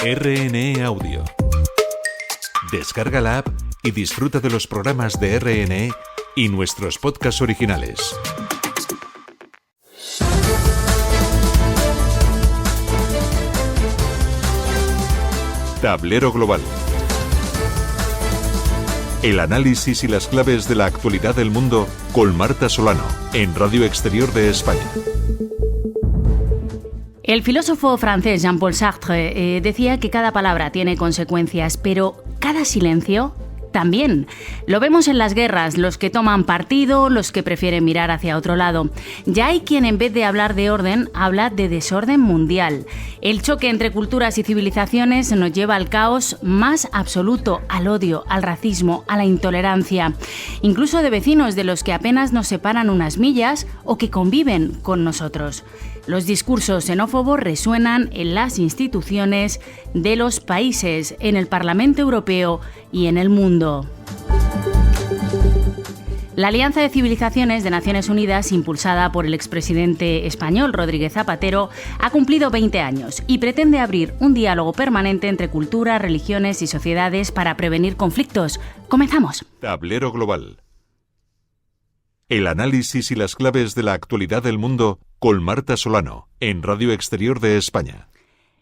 RNE Audio. Descarga la app y disfruta de los programas de RNE y nuestros podcasts originales. Tablero Global. El análisis y las claves de la actualidad del mundo con Marta Solano, en Radio Exterior de España. El filósofo francés Jean-Paul Sartre decía que cada palabra tiene consecuencias, pero cada silencio también. Lo vemos en las guerras, los que toman partido, los que prefieren mirar hacia otro lado. Ya hay quien en vez de hablar de orden, habla de desorden mundial. El choque entre culturas y civilizaciones nos lleva al caos más absoluto, al odio, al racismo, a la intolerancia. Incluso de vecinos de los que apenas nos separan unas millas o que conviven con nosotros. Los discursos xenófobos resuenan en las instituciones de los países, en el Parlamento Europeo y en el mundo. La Alianza de Civilizaciones de Naciones Unidas, impulsada por el expresidente español Rodríguez Zapatero, ha cumplido 20 años y pretende abrir un diálogo permanente entre culturas, religiones y sociedades para prevenir conflictos. ¡Comenzamos! Tablero Global. El análisis y las claves de la actualidad del mundo con Marta Solano, en Radio Exterior de España.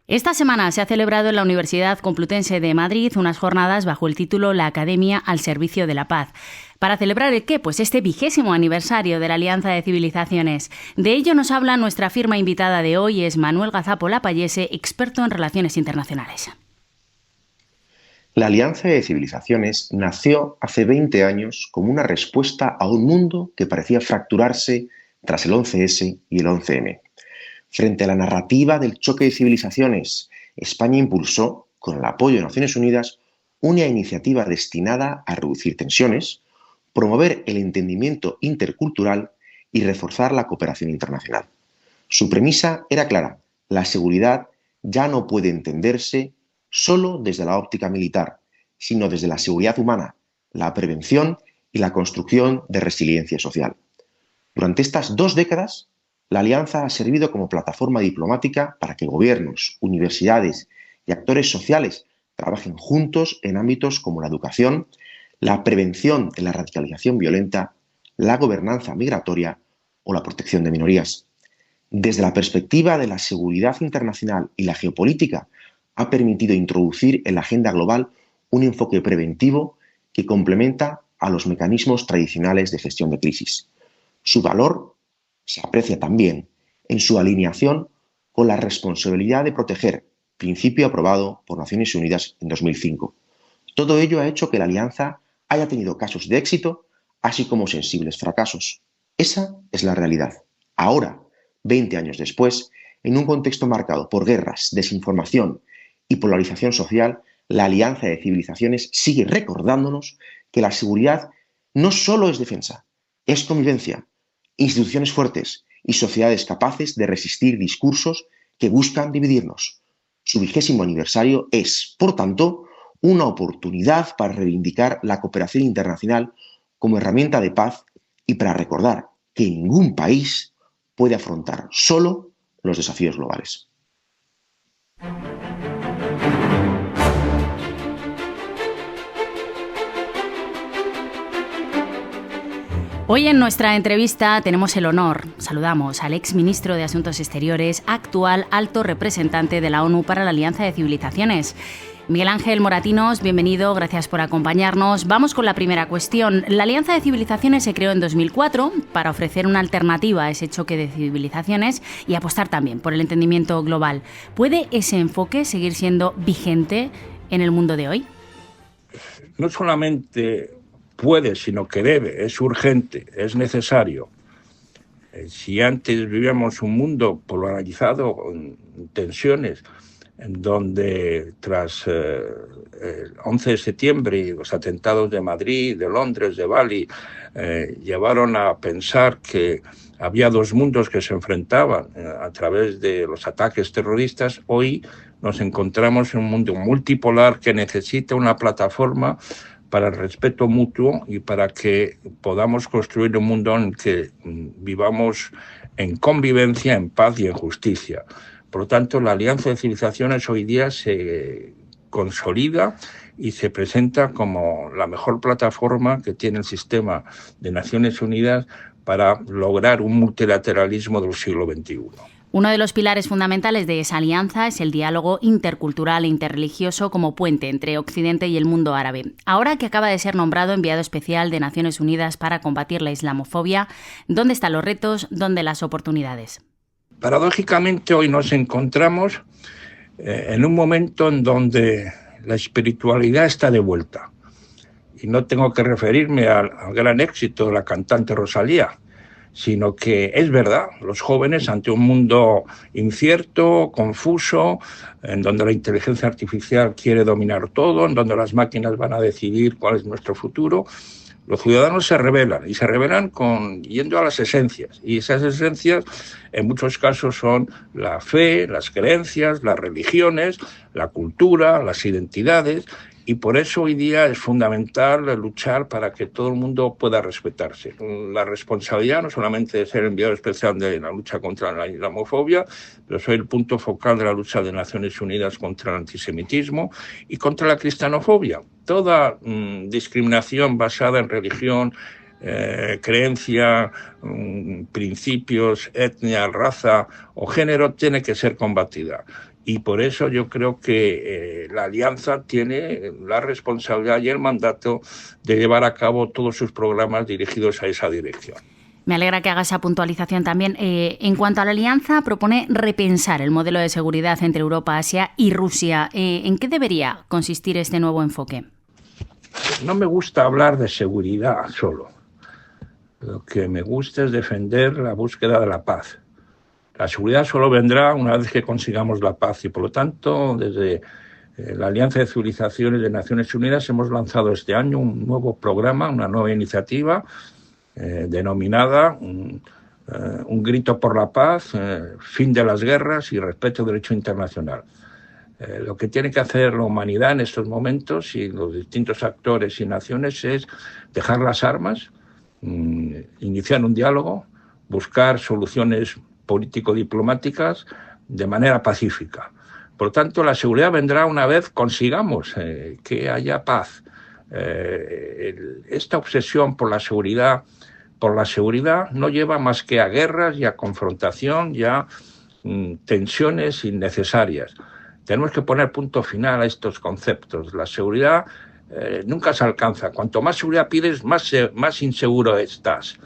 Esta semana se ha celebrado en la Universidad Complutense de Madrid unas jornadas bajo el título La Academia al Servicio de la Paz. ¿Para celebrar el qué? Pues este 20º aniversario de la Alianza de Civilizaciones. De ello nos habla nuestra firma invitada de hoy, es Manuel Gazapo Lapallese, experto en relaciones internacionales. La Alianza de Civilizaciones nació hace 20 años como una respuesta a un mundo que parecía fracturarse tras el 11S y el 11M. Frente a la narrativa del choque de civilizaciones, España impulsó, con el apoyo de Naciones Unidas, una iniciativa destinada a reducir tensiones, promover el entendimiento intercultural y reforzar la cooperación internacional. Su premisa era clara: la seguridad ya no puede entenderse solo desde la óptica militar, sino desde la seguridad humana, la prevención y la construcción de resiliencia social. Durante estas 2 décadas, la Alianza ha servido como plataforma diplomática para que gobiernos, universidades y actores sociales trabajen juntos en ámbitos como la educación, la prevención de la radicalización violenta, la gobernanza migratoria o la protección de minorías. Desde la perspectiva de la seguridad internacional y la geopolítica, ha permitido introducir en la agenda global un enfoque preventivo que complementa a los mecanismos tradicionales de gestión de crisis. Su valor se aprecia también en su alineación con la responsabilidad de proteger, principio aprobado por Naciones Unidas en 2005. Todo ello ha hecho que la Alianza haya tenido casos de éxito, así como sensibles fracasos. Esa es la realidad. Ahora, 20 años después, en un contexto marcado por guerras, desinformación y polarización social, la Alianza de Civilizaciones sigue recordándonos que la seguridad no solo es defensa, es convivencia, instituciones fuertes y sociedades capaces de resistir discursos que buscan dividirnos. Su 20º aniversario es, por tanto, una oportunidad para reivindicar la cooperación internacional como herramienta de paz y para recordar que ningún país puede afrontar solo los desafíos globales. Hoy en nuestra entrevista tenemos el honor, saludamos al exministro de Asuntos Exteriores, actual alto representante de la ONU para la Alianza de Civilizaciones. Miguel Ángel Moratinos, bienvenido, gracias por acompañarnos. Vamos con la primera cuestión. La Alianza de Civilizaciones se creó en 2004 para ofrecer una alternativa a ese choque de civilizaciones y apostar también por el entendimiento global. ¿Puede ese enfoque seguir siendo vigente en el mundo de hoy? No solamente puede, sino que debe, es urgente, es necesario. Si antes vivíamos un mundo polarizado, con tensiones, en donde tras el 11 de septiembre y los atentados de Madrid, de Londres, de Bali, llevaron a pensar que había 2 mundos que se enfrentaban a través de los ataques terroristas, hoy nos encontramos en un mundo multipolar que necesita una plataforma para el respeto mutuo y para que podamos construir un mundo en el que vivamos en convivencia, en paz y en justicia. Por lo tanto, la Alianza de Civilizaciones hoy día se consolida y se presenta como la mejor plataforma que tiene el sistema de Naciones Unidas para lograr un multilateralismo del siglo XXI. Uno de los pilares fundamentales de esa alianza es el diálogo intercultural e interreligioso como puente entre Occidente y el mundo árabe. Ahora que acaba de ser nombrado enviado especial de Naciones Unidas para combatir la islamofobia, ¿dónde están los retos? ¿Dónde las oportunidades? Paradójicamente, hoy nos encontramos en un momento en donde la espiritualidad está de vuelta. Y no tengo que referirme al gran éxito de la cantante Rosalía, sino que es verdad, los jóvenes ante un mundo incierto, confuso, en donde la inteligencia artificial quiere dominar todo, en donde las máquinas van a decidir cuál es nuestro futuro, los ciudadanos se rebelan, y se rebelan yendo a las esencias. Y esas esencias, en muchos casos, son la fe, las creencias, las religiones, la cultura, las identidades. Y por eso hoy día es fundamental luchar para que todo el mundo pueda respetarse. La responsabilidad no solamente de ser enviado especial de la lucha contra la islamofobia, pero soy el punto focal de la lucha de Naciones Unidas contra el antisemitismo y contra la cristianofobia. Toda discriminación basada en religión, creencia, principios, etnia, raza o género tiene que ser combatida. Y por eso yo creo que la Alianza tiene la responsabilidad y el mandato de llevar a cabo todos sus programas dirigidos a esa dirección. Me alegra que haga esa puntualización también. En cuanto a la Alianza, propone repensar el modelo de seguridad entre Europa, Asia y Rusia. ¿En qué debería consistir este nuevo enfoque? No me gusta hablar de seguridad solo. Lo que me gusta es defender la búsqueda de la paz. La seguridad solo vendrá una vez que consigamos la paz y, por lo tanto, desde la Alianza de Civilizaciones de Naciones Unidas hemos lanzado este año un nuevo programa, una nueva iniciativa denominada Un grito por la paz, fin de las guerras y respeto al derecho internacional. Lo que tiene que hacer la humanidad en estos momentos y los distintos actores y naciones es dejar las armas, iniciar un diálogo, buscar soluciones político-diplomáticas de manera pacífica. Por lo tanto, la seguridad vendrá una vez consigamos que haya paz. Esta obsesión por la seguridad no lleva más que a guerras y a confrontación y a tensiones innecesarias. Tenemos que poner punto final a estos conceptos. La seguridad nunca se alcanza. Cuanto más seguridad pides, más inseguro estás.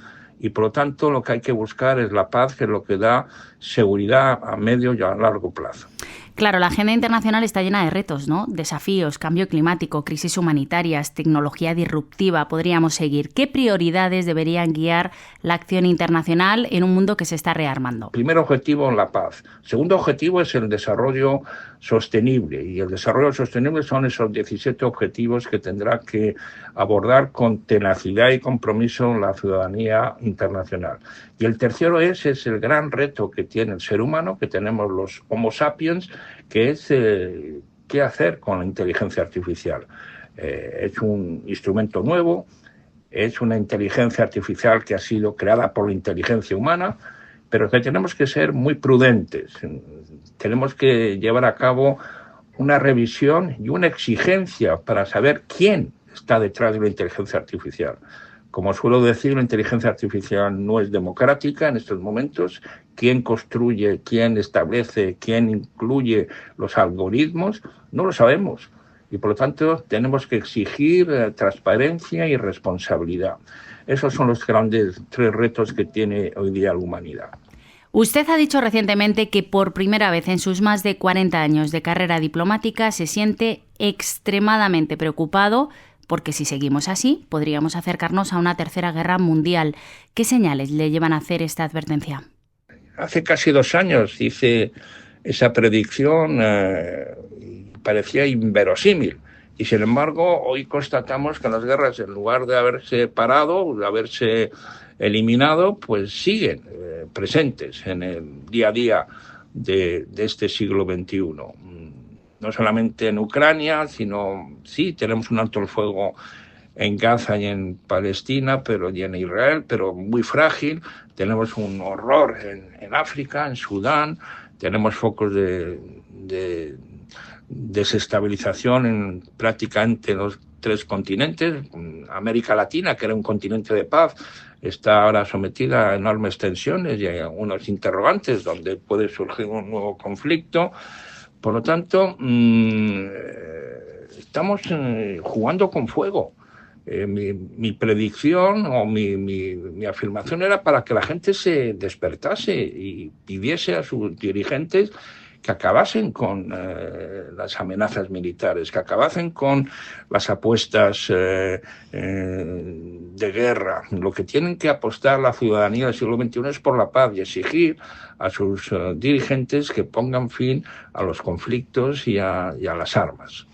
Y por lo tanto lo que hay que buscar es la paz, que es lo que da seguridad a medio y a largo plazo. Claro, la agenda internacional está llena de retos, ¿no? Desafíos, cambio climático, crisis humanitarias, tecnología disruptiva, podríamos seguir. ¿Qué prioridades deberían guiar la acción internacional en un mundo que se está rearmando? Primer objetivo, la paz. Segundo objetivo es el desarrollo sostenible. Y el desarrollo sostenible son esos 17 objetivos que tendrá que abordar con tenacidad y compromiso la ciudadanía internacional. Y el tercero es el gran reto que tiene el ser humano, que tenemos los Homo sapiens, que es qué hacer con la inteligencia artificial. Es un instrumento nuevo, es una inteligencia artificial que ha sido creada por la inteligencia humana, pero que tenemos que ser muy prudentes. Tenemos que llevar a cabo una revisión y una exigencia para saber quién está detrás de la inteligencia artificial. Como suelo decir, la inteligencia artificial no es democrática en estos momentos. ¿Quién construye, quién establece, quién incluye los algoritmos? No lo sabemos. Y por lo tanto tenemos que exigir transparencia y responsabilidad. Esos son los grandes 3 retos que tiene hoy día la humanidad. Usted ha dicho recientemente que por primera vez en sus más de 40 años de carrera diplomática se siente extremadamente preocupado porque si seguimos así podríamos acercarnos a una tercera guerra mundial. ¿Qué señales le llevan a hacer esta advertencia? Hace casi 2 años hice esa predicción, parecía inverosímil. Y sin embargo, hoy constatamos que las guerras, en lugar de haberse parado, de haberse eliminado, pues siguen presentes en el día a día de este siglo XXI. No solamente en Ucrania, sino sí, tenemos un alto el fuego en Gaza y en Palestina, y en Israel, pero muy frágil. Tenemos un horror en África, en Sudán. tenemos focos de desestabilización en prácticamente los 3 continentes. América Latina, que era un continente de paz, está ahora sometida a enormes tensiones y a unos interrogantes donde puede surgir un nuevo conflicto. Por lo tanto, estamos jugando con fuego. Mi predicción o mi afirmación era para que la gente se despertase y pidiese a sus dirigentes que acabasen con las amenazas militares, que acabasen con las apuestas de guerra. Lo que tienen que apostar la ciudadanía del siglo XXI es por la paz y exigir a sus dirigentes que pongan fin a los conflictos y a las armas.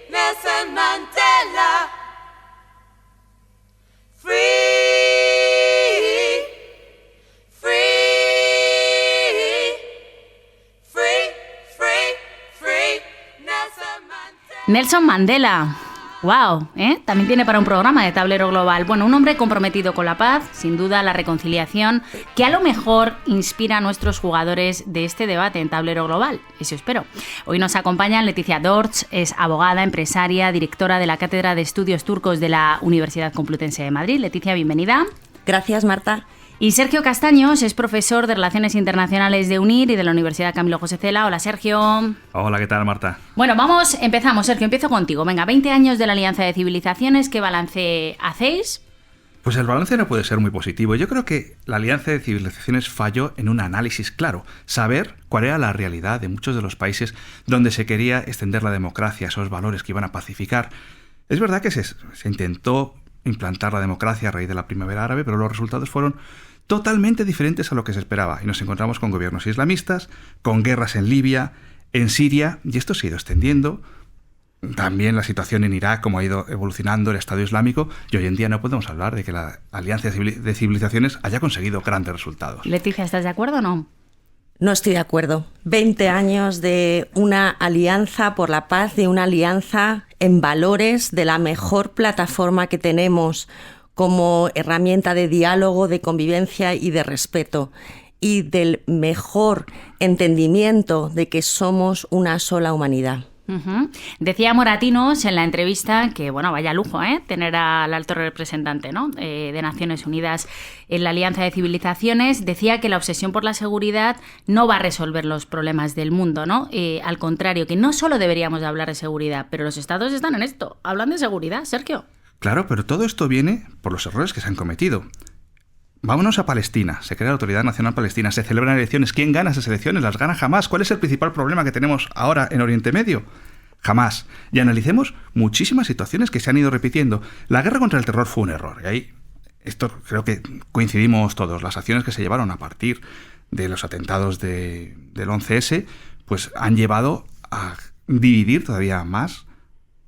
Nelson Mandela. Nelson Mandela. ¡Wow! También tiene para un programa de Tablero Global. Bueno, un hombre comprometido con la paz, sin duda la reconciliación, que a lo mejor inspira a nuestros jugadores de este debate en Tablero Global. Eso espero. Hoy nos acompañan Leticia Dorch, es abogada, empresaria, directora de la Cátedra de Estudios Turcos de la Universidad Complutense de Madrid. Leticia, bienvenida. Gracias, Marta. Y Sergio Castaños es profesor de Relaciones Internacionales de UNIR y de la Universidad Camilo José Cela. Hola, Sergio. Hola, ¿qué tal, Marta? Bueno, empezamos. Sergio, empiezo contigo. Venga, 20 años de la Alianza de Civilizaciones, ¿qué balance hacéis? Pues el balance no puede ser muy positivo. Yo creo que la Alianza de Civilizaciones falló en un análisis claro, saber cuál era la realidad de muchos de los países donde se quería extender la democracia, esos valores que iban a pacificar. Es verdad que se intentó implantar la democracia a raíz de la primavera árabe, pero los resultados fueron totalmente diferentes a lo que se esperaba. Y nos encontramos con gobiernos islamistas, con guerras en Libia, en Siria, y esto se ha ido extendiendo. También la situación en Irak, cómo ha ido evolucionando el Estado Islámico, y hoy en día no podemos hablar de que la Alianza de Civilizaciones haya conseguido grandes resultados. Leticia, ¿estás de acuerdo o no? No estoy de acuerdo. 20 años de una alianza por la paz, de una alianza en valores, de la mejor plataforma que tenemos como herramienta de diálogo, de convivencia y de respeto, y del mejor entendimiento de que somos una sola humanidad. Uh-huh. Decía Moratinos en la entrevista que, bueno, vaya lujo, tener al alto representante, ¿no?, de Naciones Unidas en la Alianza de Civilizaciones. Decía que la obsesión por la seguridad no va a resolver los problemas del mundo, ¿no? Al contrario, que no solo deberíamos de hablar de seguridad, pero los estados están en esto, hablan de seguridad, Sergio. Claro, pero todo esto viene por los errores que se han cometido. Vámonos a Palestina, se crea la Autoridad Nacional Palestina, se celebran elecciones. ¿Quién gana esas elecciones? ¿Las gana Hamás? ¿Cuál es el principal problema que tenemos ahora en Oriente Medio? Hamás. Y analicemos muchísimas situaciones que se han ido repitiendo. La guerra contra el terror fue un error, y ahí esto creo que coincidimos todos. Las acciones que se llevaron a partir de los atentados del 11S, pues han llevado a dividir todavía más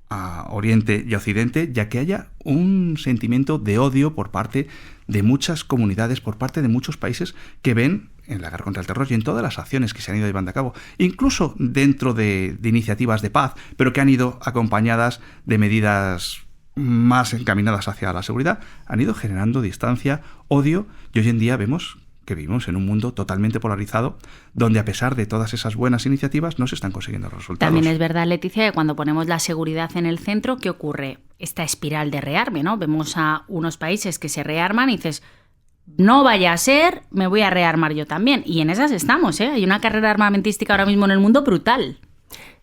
a Oriente y a Occidente, ya que haya un sentimiento de odio por parte de muchas comunidades, por parte de muchos países que ven en la guerra contra el terror y en todas las acciones que se han ido llevando a cabo, incluso dentro de iniciativas de paz, pero que han ido acompañadas de medidas más encaminadas hacia la seguridad, han ido generando distancia, odio, y hoy en día vemos que vivimos en un mundo totalmente polarizado, donde a pesar de todas esas buenas iniciativas no se están consiguiendo resultados. También es verdad, Leticia, que cuando ponemos la seguridad en el centro, ¿qué ocurre? Esta espiral de rearme, ¿no? Vemos a unos países que se rearman y dices, no vaya a ser, me voy a rearmar yo también. Y en esas estamos, ¿eh? Hay una carrera armamentística ahora mismo en el mundo brutal.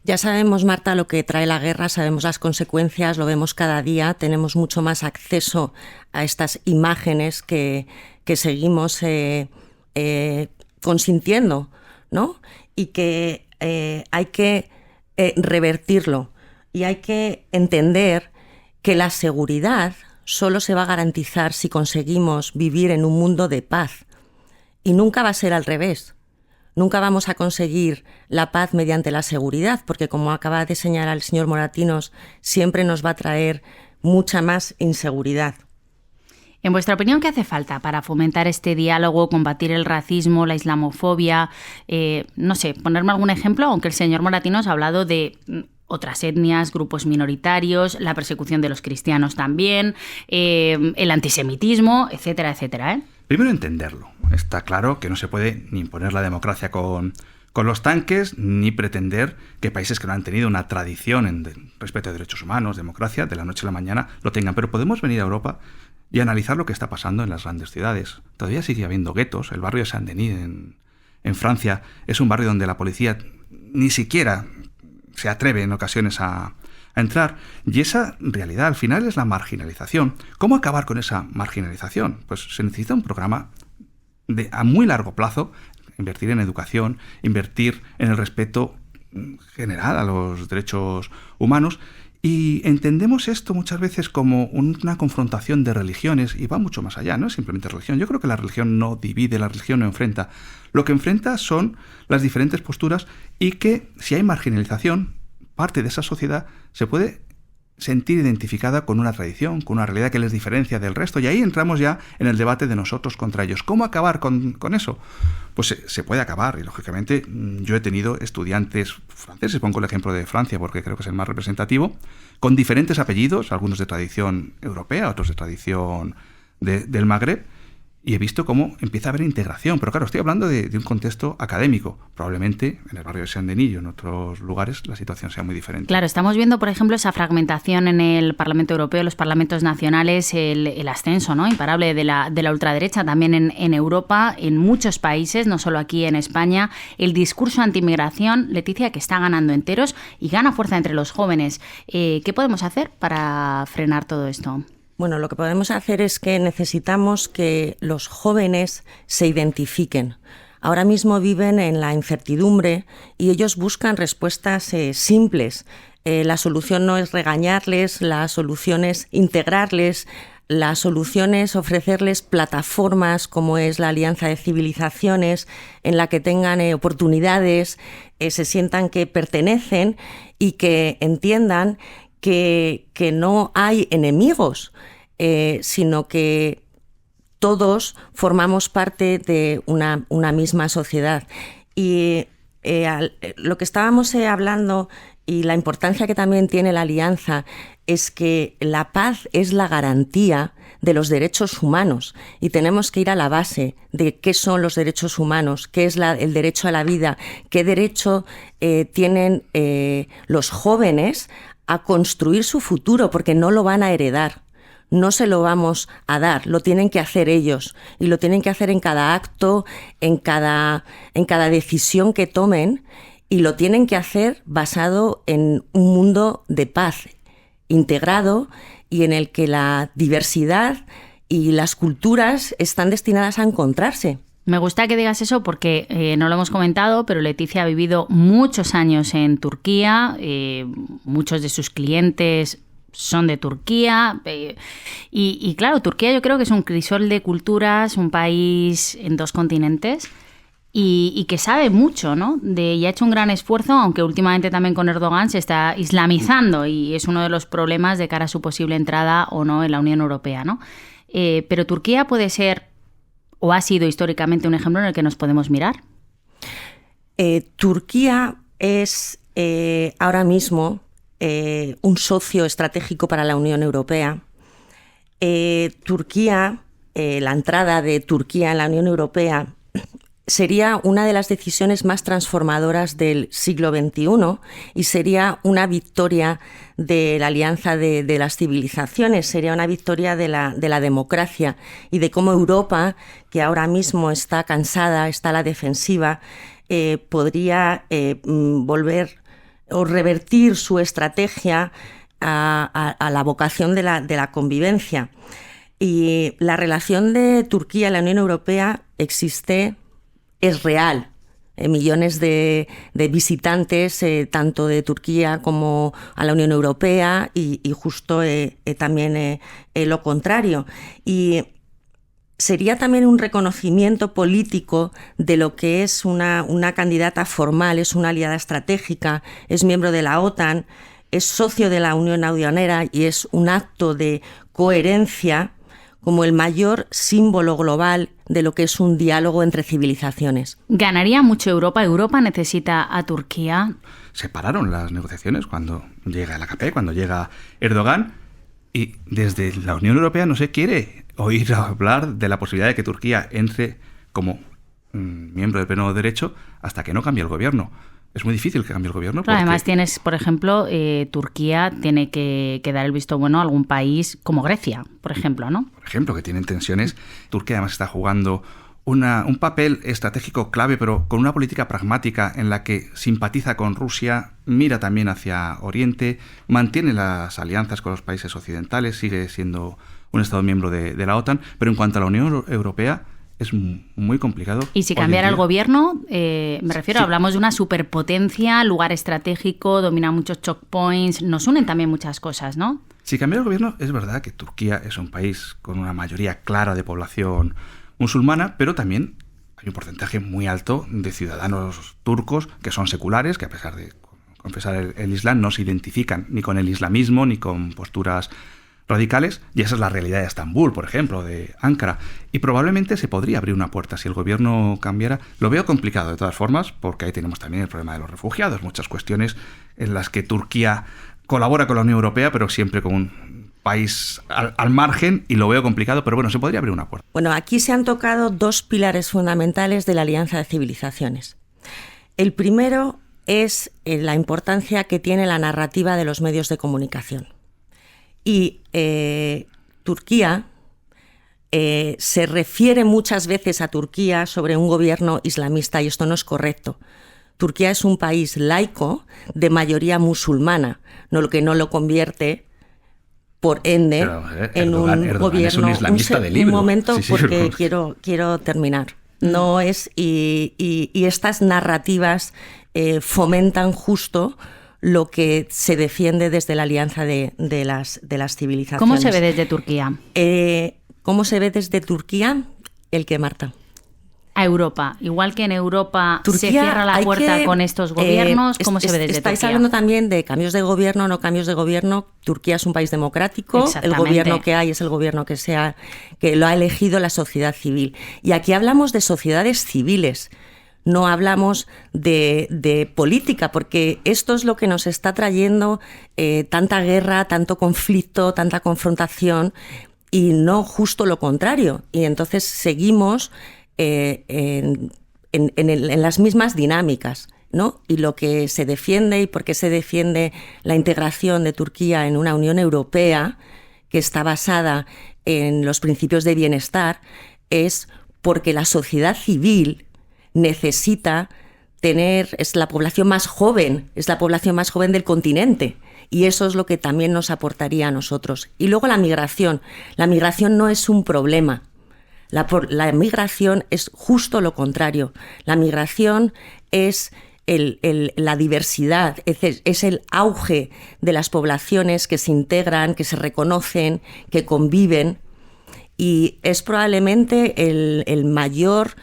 Ya sabemos, Marta, lo que trae la guerra, sabemos las consecuencias, lo vemos cada día, tenemos mucho más acceso a estas imágenes que seguimos consintiendo, ¿no? Y que hay que revertirlo, y hay que entender que la seguridad solo se va a garantizar si conseguimos vivir en un mundo de paz, y nunca va a ser al revés. Nunca vamos a conseguir la paz mediante la seguridad, porque, como acaba de señalar el señor Moratinos, siempre nos va a traer mucha más inseguridad. En vuestra opinión, ¿qué hace falta para fomentar este diálogo, combatir el racismo, la islamofobia? No sé, ponerme algún ejemplo, aunque el señor Moratinos ha hablado de otras etnias, grupos minoritarios, la persecución de los cristianos también, el antisemitismo, etcétera, etcétera, ¿eh? Primero entenderlo. Está claro que no se puede ni imponer la democracia con los tanques, ni pretender que países que no han tenido una tradición en respeto a derechos humanos, democracia, de la noche a la mañana lo tengan. Pero podemos venir a Europa y analizar lo que está pasando en las grandes ciudades. Todavía sigue habiendo guetos. El barrio de Saint-Denis en Francia es un barrio donde la policía ni siquiera se atreve en ocasiones a entrar. Y esa realidad al final es la marginalización. ¿Cómo acabar con esa marginalización? Pues se necesita un programa a muy largo plazo, invertir en educación, invertir en el respeto general a los derechos humanos. Y entendemos esto muchas veces como una confrontación de religiones, y va mucho más allá, no es simplemente religión. Yo creo que la religión no divide, la religión no enfrenta. Lo que enfrenta son las diferentes posturas, y que si hay marginalización, parte de esa sociedad se puede sentir identificada con una tradición, con una realidad que les diferencia del resto, y ahí entramos ya en el debate de nosotros contra ellos. ¿Cómo acabar con eso? Pues se puede acabar, y lógicamente yo he tenido estudiantes franceses, pongo el ejemplo de Francia porque creo que es el más representativo, con diferentes apellidos, algunos de tradición europea, otros de tradición del Magreb, y he visto cómo empieza a haber integración. Pero claro, estoy hablando de un contexto académico. Probablemente en el barrio de Saint-Denis y en otros lugares la situación sea muy diferente. Claro, estamos viendo, por ejemplo, esa fragmentación en el Parlamento Europeo, los parlamentos nacionales, el ascenso, ¿no?, imparable de la ultraderecha también en Europa, en muchos países, no solo aquí en España. El discurso anti-inmigración, Leticia, que está ganando enteros y gana fuerza entre los jóvenes. ¿Qué podemos hacer para frenar todo esto? Bueno, lo que podemos hacer es que necesitamos que los jóvenes se identifiquen. Ahora mismo viven en la incertidumbre y ellos buscan respuestas simples. La solución no es regañarles, la solución es integrarles, la solución es ofrecerles plataformas como es la Alianza de Civilizaciones, en la que tengan oportunidades, se sientan que pertenecen y que entiendan que no hay enemigos, sino que todos formamos parte de una misma sociedad. Y lo que estábamos hablando y la importancia que también tiene la alianza es que la paz es la garantía de los derechos humanos, y tenemos que ir a la base de qué son los derechos humanos, qué es el derecho a la vida, qué derecho tienen los jóvenes a construir su futuro, porque no lo van a heredar, no se lo vamos a dar, lo tienen que hacer ellos, y lo tienen que hacer en cada acto, en cada decisión que tomen, y lo tienen que hacer basado en un mundo de paz, integrado, y en el que la diversidad y las culturas están destinadas a encontrarse. Me gusta que digas eso porque no lo hemos comentado, pero Leticia ha vivido muchos años en Turquía, muchos de sus clientes son de Turquía, y claro, Turquía yo creo que es un crisol de culturas, un país en dos continentes, y que sabe mucho, ¿no? Y ha hecho un gran esfuerzo, aunque últimamente también con Erdogan se está islamizando, y es uno de los problemas de cara a su posible entrada o no en la Unión Europea, ¿no? Pero Turquía puede ser, o ha sido históricamente, un ejemplo en el que nos podemos mirar. Turquía es ahora mismo un socio estratégico para la Unión Europea. Turquía, la entrada de Turquía en la Unión Europea sería una de las decisiones más transformadoras del siglo XXI y sería una victoria de la alianza de las civilizaciones, sería una victoria de la democracia y de cómo Europa, que ahora mismo está cansada, está a la defensiva, podría volver o revertir su estrategia a la vocación de la convivencia. Y la relación de Turquía y la Unión Europea es real. Millones de visitantes, tanto de Turquía como a la Unión Europea, y justo también lo contrario. Y sería también un reconocimiento político de lo que es una candidata formal, es una aliada estratégica, es miembro de la OTAN, es socio de la Unión Aduanera, y es un acto de coherencia como el mayor símbolo global de lo que es un diálogo entre civilizaciones. ¿Ganaría mucho Europa? ¿Europa necesita a Turquía? Se pararon las negociaciones cuando llega el AKP, cuando llega Erdogan, y desde la Unión Europea no se quiere oír hablar de la posibilidad de que Turquía entre como miembro de pleno derecho hasta que no cambie el gobierno. Es muy difícil que cambie el gobierno. Pero además tienes, por ejemplo, Turquía tiene que dar el visto bueno a algún país como Grecia, por ejemplo, ¿no? Por ejemplo, que tienen tensiones. Turquía además está jugando un papel estratégico clave, pero con una política pragmática en la que simpatiza con Rusia, mira también hacia Oriente, mantiene las alianzas con los países occidentales, sigue siendo un Estado miembro de la OTAN, pero en cuanto a la Unión Europea es muy complicado. Y si cambiara el gobierno, me refiero, sí. Hablamos de una superpotencia, lugar estratégico, domina muchos choke points, nos unen también muchas cosas, ¿no? Si cambiara el gobierno, es verdad que Turquía es un país con una mayoría clara de población musulmana, pero también hay un porcentaje muy alto de ciudadanos turcos que son seculares, que a pesar de confesar el Islam no se identifican ni con el islamismo ni con posturas radicales, y esa es la realidad de Estambul, por ejemplo, de Ankara, y probablemente se podría abrir una puerta si el gobierno cambiara. Lo veo complicado de todas formas, porque ahí tenemos también el problema de los refugiados, muchas cuestiones en las que Turquía colabora con la Unión Europea, pero siempre como un país al margen, y lo veo complicado, pero bueno, se podría abrir una puerta. Bueno, aquí se han tocado dos pilares fundamentales de la Alianza de Civilizaciones. El primero es la importancia que tiene la narrativa de los medios de comunicación. Y Turquía se refiere muchas veces a Turquía sobre un gobierno islamista, y esto no es correcto. Turquía es un país laico de mayoría musulmana, lo que no lo convierte, por ende, en un gobierno. Es un islamista de libro. Un momento, sí, porque quiero terminar. No es, y estas narrativas fomentan justo lo que se defiende desde la Alianza de las Civilizaciones. ¿Cómo se ve desde Turquía? ¿Cómo se ve desde Turquía? ¿El qué, Marta? A Europa. Igual que en Europa Turquía, se cierra la puerta con estos gobiernos, ¿cómo se ve desde Turquía? Estáis Turquía? hablando también de cambios de gobierno, no cambios de gobierno. Turquía es un país democrático. El gobierno que hay es el gobierno que lo ha elegido la sociedad civil. Y aquí hablamos de sociedades civiles. No hablamos de política, porque esto es lo que nos está trayendo tanta guerra, tanto conflicto, tanta confrontación, y no justo lo contrario. Y entonces seguimos en las mismas dinámicas, ¿no? Y lo que se defiende, y por qué se defiende la integración de Turquía en una Unión Europea que está basada en los principios de bienestar, es porque la sociedad civil necesita es la población más joven del continente, y eso es lo que también nos aportaría a nosotros. Y luego la migración no es un problema. La migración es justo lo contrario. La migración es la diversidad, es el auge de las poblaciones que se integran, que se reconocen, que conviven, y es probablemente el mayor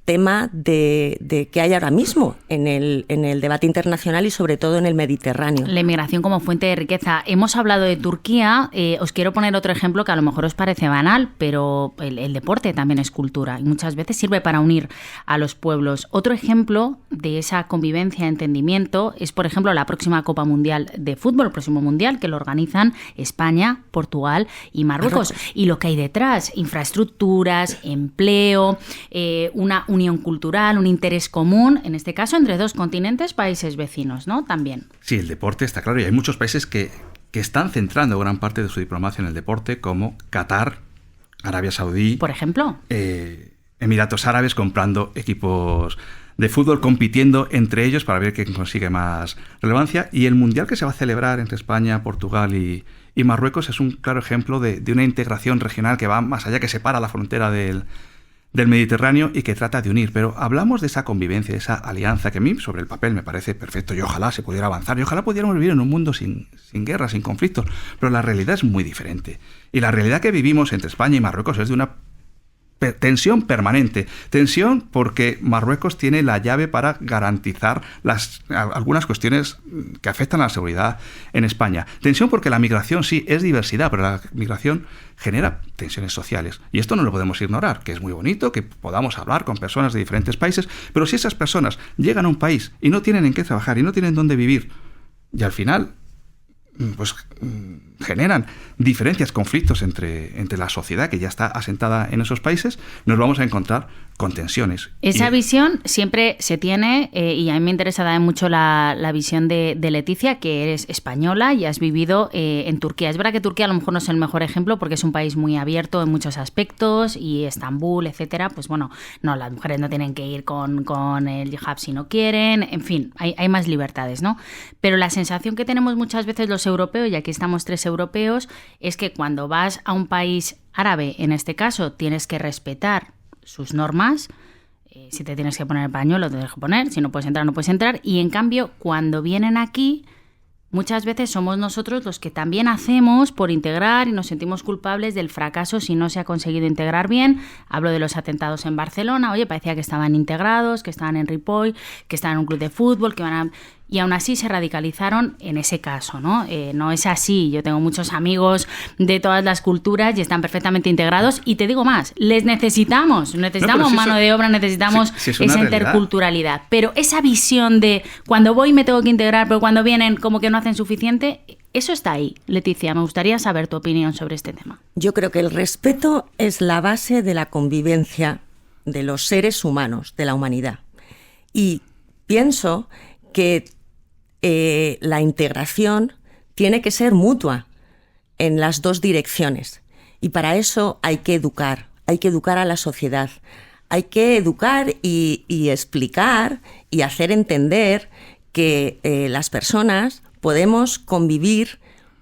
tema de que hay ahora mismo en el debate internacional, y sobre todo en el Mediterráneo. La inmigración como fuente de riqueza. Hemos hablado de Turquía, os quiero poner otro ejemplo que a lo mejor os parece banal, pero el deporte también es cultura y muchas veces sirve para unir a los pueblos. Otro ejemplo de esa convivencia, entendimiento, es por ejemplo la próxima Copa Mundial de Fútbol, el próximo Mundial, que lo organizan España, Portugal y Marruecos. Y lo que hay detrás, infraestructuras, empleo, una unión cultural, un interés común, en este caso entre dos continentes, países vecinos, ¿no? También. Sí, el deporte está claro, y hay muchos países que están centrando gran parte de su diplomacia en el deporte, como Qatar, Arabia Saudí, por ejemplo, Emiratos Árabes, comprando equipos de fútbol, compitiendo entre ellos para ver quién consigue más relevancia. Y el Mundial que se va a celebrar entre España, Portugal y Marruecos es un claro ejemplo de una integración regional que va más allá, que separa la frontera del Mediterráneo y que trata de unir. Pero hablamos de esa convivencia, de esa alianza, que a mí sobre el papel me parece perfecto, y ojalá se pudiera avanzar, y ojalá pudiéramos vivir en un mundo sin guerra, sin conflictos, pero la realidad es muy diferente, y la realidad que vivimos entre España y Marruecos es de una tensión permanente. Tensión porque Marruecos tiene la llave para garantizar algunas cuestiones que afectan a la seguridad en España. Tensión porque la migración sí es diversidad, pero la migración genera tensiones sociales. Y esto no lo podemos ignorar, que es muy bonito que podamos hablar con personas de diferentes países, pero si esas personas llegan a un país y no tienen en qué trabajar y no tienen dónde vivir, y al final pues generan diferencias, conflictos entre la sociedad que ya está asentada en esos países, nos vamos a encontrar con tensiones. Esa visión siempre se tiene, y a mí me interesa también mucho la visión de Leticia, que eres española y has vivido en Turquía. Es verdad que Turquía a lo mejor no es el mejor ejemplo porque es un país muy abierto en muchos aspectos, y Estambul, etcétera, pues bueno, no, las mujeres no tienen que ir con el hijab si no quieren, en fin, hay más libertades, ¿no? Pero la sensación que tenemos muchas veces los europeos, y aquí estamos 3 europeos, es que cuando vas a un país árabe, en este caso, tienes que respetar sus normas. Si te tienes que poner el pañuelo, te tienes que poner. Si no puedes entrar, no puedes entrar. Y en cambio, cuando vienen aquí, muchas veces somos nosotros los que también hacemos por integrar y nos sentimos culpables del fracaso si no se ha conseguido integrar bien. Hablo de los atentados en Barcelona. Oye, parecía que estaban integrados, que estaban en Ripoll, que estaban en un club de fútbol, que iban a... Y aún así se radicalizaron en ese caso, ¿no? No es así. Yo tengo muchos amigos de todas las culturas y están perfectamente integrados. Y te digo más, les necesitamos mano de obra, necesitamos esa interculturalidad. Pero esa visión de cuando voy me tengo que integrar, pero cuando vienen como que no hacen suficiente, eso está ahí. Leticia, me gustaría saber tu opinión sobre este tema. Yo creo que el respeto es la base de la convivencia de los seres humanos, de la humanidad. Y pienso que la integración tiene que ser mutua en las 2 direcciones, y para eso hay que educar a la sociedad, hay que educar y explicar y hacer entender que las personas podemos convivir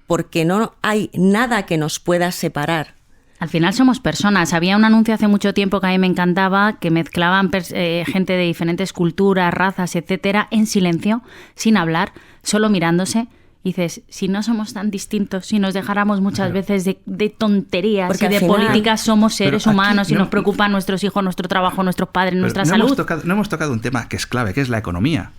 porque no hay nada que nos pueda separar. Al final somos personas. Había un anuncio hace mucho tiempo que a mí me encantaba, que mezclaban gente de diferentes culturas, razas, etcétera, en silencio, sin hablar, solo mirándose. Y dices, si no somos tan distintos, si nos dejáramos muchas veces de tonterías porque y de políticas, somos seres humanos y nos preocupan nuestros hijos, nuestro trabajo, nuestros padres, nuestra salud. No hemos tocado un tema que es clave, que es la economía.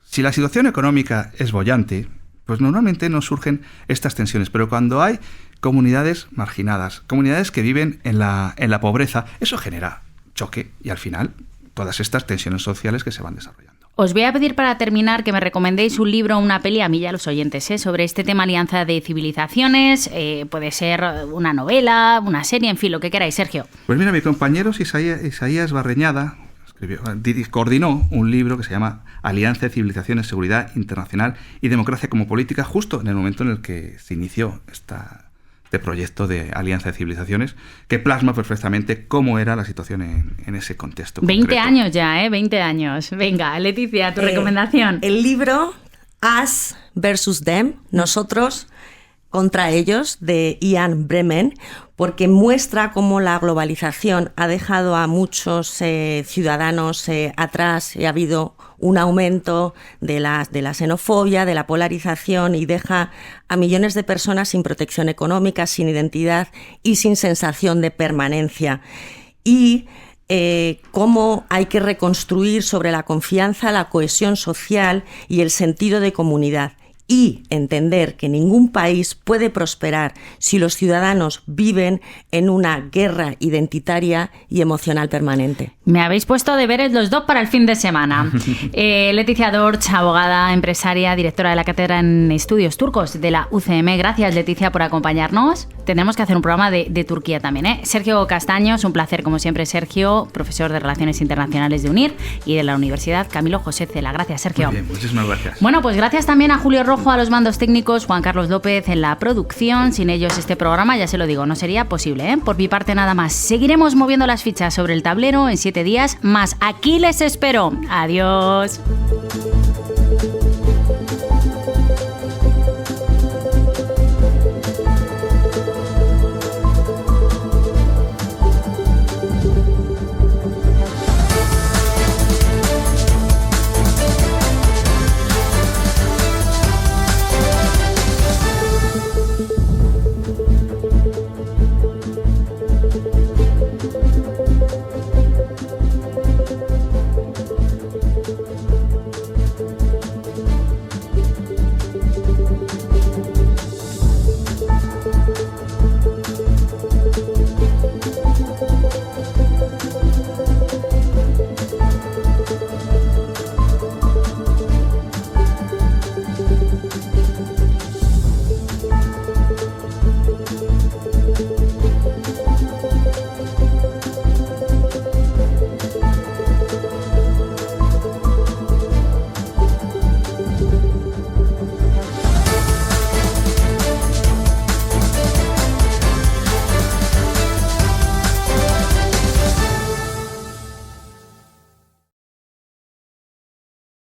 Si la situación económica es boyante, pues normalmente nos surgen estas tensiones. Pero cuando hay comunidades marginadas, comunidades que viven en la pobreza, eso genera choque y al final todas estas tensiones sociales que se van desarrollando. Os voy a pedir para terminar que me recomendéis un libro o una peli, a mí y a los oyentes, sobre este tema alianza de civilizaciones. Puede ser una novela, una serie, en fin, lo que queráis, Sergio. Pues mira, mi compañero Isaías Barreñada coordinó un libro que se llama Alianza de Civilizaciones, Seguridad Internacional y Democracia como Política, justo en el momento en el que se inició este proyecto de Alianza de Civilizaciones, que plasma perfectamente cómo era la situación en ese contexto 20 concreto. años ya, 20 años. Venga, Leticia, tu recomendación. El libro Us versus Them, Nosotros contra ellos, de Ian Bremen, porque muestra cómo la globalización ha dejado a muchos ciudadanos atrás y ha habido un aumento de la xenofobia, de la polarización, y deja a millones de personas sin protección económica, sin identidad y sin sensación de permanencia. Y cómo hay que reconstruir sobre la confianza, la cohesión social y el sentido de comunidad. Y entender que ningún país puede prosperar si los ciudadanos viven en una guerra identitaria y emocional permanente. Me habéis puesto deberes los 2 para el fin de semana. Leticia Dorch, abogada, empresaria, directora de la Cátedra en Estudios Turcos de la UCM. Gracias, Leticia, por acompañarnos. Tenemos que hacer un programa de Turquía también, Sergio Castaños, un placer como siempre, Sergio, profesor de Relaciones Internacionales de UNIR y de la Universidad Camilo José Cela. Gracias, Sergio. Muy bien, muchísimas gracias. Bueno, pues gracias también a Julio Rojo, a los mandos técnicos, Juan Carlos López en la producción. Sin ellos este programa, ya se lo digo, no sería posible, Por mi parte nada más. Seguiremos moviendo las fichas sobre el tablero en 7 días más. Aquí les espero. Adiós.